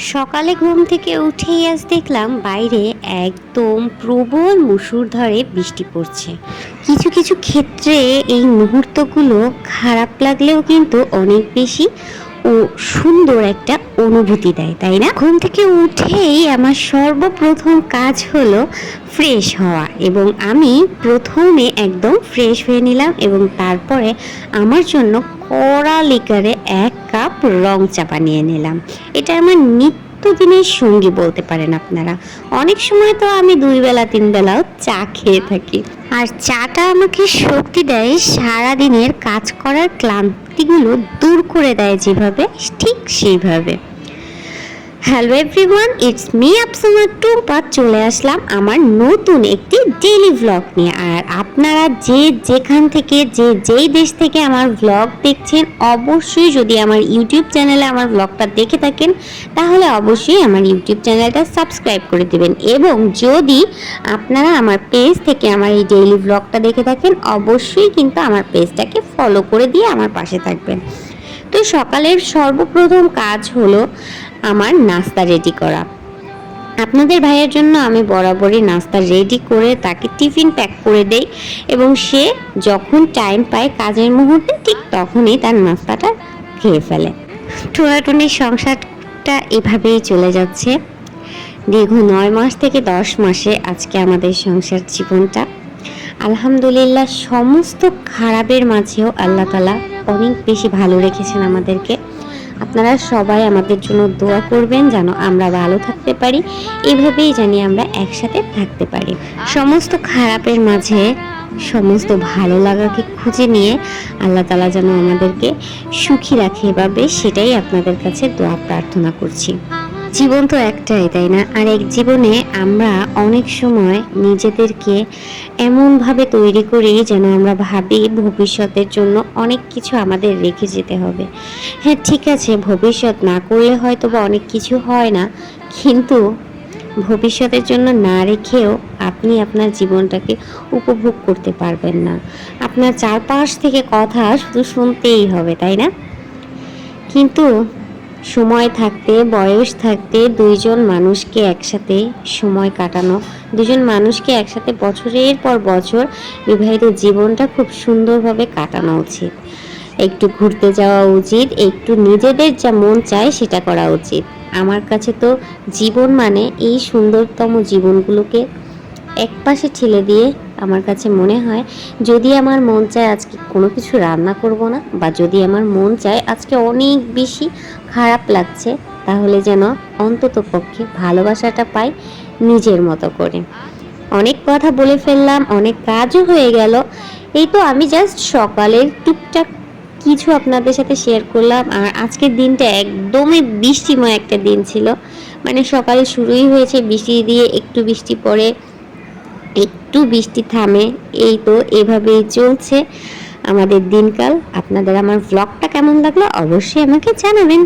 সকালে ঘুম থেকে উঠেই আজ দেখলাম বাইরে একদম প্রবল মুষলধারে বৃষ্টি পড়ছে। কিছু কিছু ক্ষেত্রে এই মুহূর্তগুলো খারাপ লাগলেও কিন্তু অনেক বেশি ও সুন্দর একটা অনুভূতি দেয়, তাই না? ঘুম থেকে উঠেই আমার সর্বপ্রথম কাজ হলো ফ্রেশ হওয়া, এবং আমি প্রথমে একদম ফ্রেশ হয়ে নিলাম এবং তারপরে আমার জন্য কড়া লিকারে 1 কাপ রং চা বানিয়ে নিলাম। এটা আমার নিত্যদিনের সঙ্গী বলতে পারেন আপনারা। অনেক সময় তো আমি 2 বেলা 3 বেলাও চা খেয়ে থাকি, আর চাটা আমাকে শক্তি দেয়, সারাদিনের কাজ করার ক্লান্তিগুলো দূর করে দেয় যেভাবে, ঠিক সেইভাবে। Hello everyone, it's me Afsana Tumpa. চলে আসলাম আমার নতুন একটি ডেইলি ভ্লগ নিয়ে। আর আপনারা যে যেখান থেকে যেই দেশ থেকে আমার ভ্লগ দেখছেন, অবশ্যই যদি আমার ইউটিউব চ্যানেলে আমার ভ্লগটা দেখে থাকেন তাহলে অবশ্যই আমার ইউটিউব চ্যানেলটা সাবস্ক্রাইব করে দেবেন, এবং যদি আপনারা আমার পেজ থেকে আমার এই ডেইলি ভ্লগটা দেখে থাকেন অবশ্যই কিন্তু আমার পেজটাকে ফলো করে দিয়ে আমার পাশে থাকবেন। তো সকালের সর্বপ্রথম কাজ হলো আমার নাস্তা রেডি করা। আপনাদের ভাইয়ের জন্য আমি বরাবরই নাস্তা রেডি করে তাকে টিফিন প্যাক করে দেই, এবং সে যখন টাইম পায় কাজের মুহূর্তে ঠিক তখনই তার নাস্তাটা খেয়ে ফেলে। ঠোনাটুনির সংসারটা এভাবেই চলে যাচ্ছে দীর্ঘ 9 মাস থেকে 10 মাসে আজকে আমাদের সংসার জীবনটা। আলহামদুলিল্লাহ, সমস্ত খারাপের মাঝেও আল্লাহ তাআলা অনেক বেশি ভালো রেখেছেন আমাদেরকে। আপনারা সবাই আমাদের জন্য দোয়া করবেন যেন আমরা ভালো থাকতে পারি, এভাবেই জানি আমরা একসাথে থাকতে পারি। সমস্ত খারাপের মাঝে সমস্ত ভালো লাগাকে খুঁজে নিয়ে আল্লাহ তাআলা যেন আমাদেরকে সুখী রাখে, এভাবে সেটাই আপনাদের কাছে দোয়া প্রার্থনা করছি। জীবন তো একটাই, তাই না? আর এক জীবনে আমরা অনেক সময় নিজেদেরকে এমনভাবে তৈরি করি যেন আমরা ভাবি ভবিষ্যতের জন্য অনেক কিছু আমাদের রেখে যেতে হবে। হ্যাঁ, ঠিক আছে, ভবিষ্যৎ না করলে হয়তো বা অনেক কিছু হয় না, কিন্তু ভবিষ্যতের জন্য না রেখেও আপনি আপনার জীবনটাকে উপভোগ করতে পারবেন না। আপনার চারপাশ থেকে কথা শুধু শুনতেই হবে, তাই না? কিন্তু সময় থাকতে, বয়স থাকতে দুইজন মানুষকে একসাথে সময় কাটানো, দুজন মানুষকে একসাথে বছরের পর বছর বিবাহিত জীবনটা খুব সুন্দরভাবে কাটানো উচিত। একটু ঘুরতে যাওয়া উচিত, একটু নিজেদের যা মন চায় সেটা করা উচিত। আমার কাছে তো জীবন মানে এই সুন্দরতম জীবনগুলোকে একপাশে ঠেলে দিয়ে আমার কাছে মনে হয়, যদি আমার মন চায় আজকে কোনো কিছু রান্না করব না, বা যদি আমার মন চায় আজকে অনেক বেশি খারাপ লাগছে, তাহলে যেন অন্তত পক্ষে ভালোবাসাটা পাই নিজের মতো করে। অনেক কথা বলে ফেললাম, অনেক কাজও হয়ে গেল। এই তো আমি জাস্ট সকালের টুকটাক কিছু আপনাদের সাথে শেয়ার করলাম। আর আজকের দিনটা একদমই বৃষ্টিময় একটা দিন ছিল। মানে সকালে শুরুই হয়েছে বৃষ্টি দিয়ে, একটু বৃষ্টি পড়ে, একটু বৃষ্টি থামে, এই তো এভাবেই চলছে আমাদের দিনকাল। আপনাদের আমার ভ্লগটা কেমন লাগলো অবশ্যই আমাকে জানাবেন।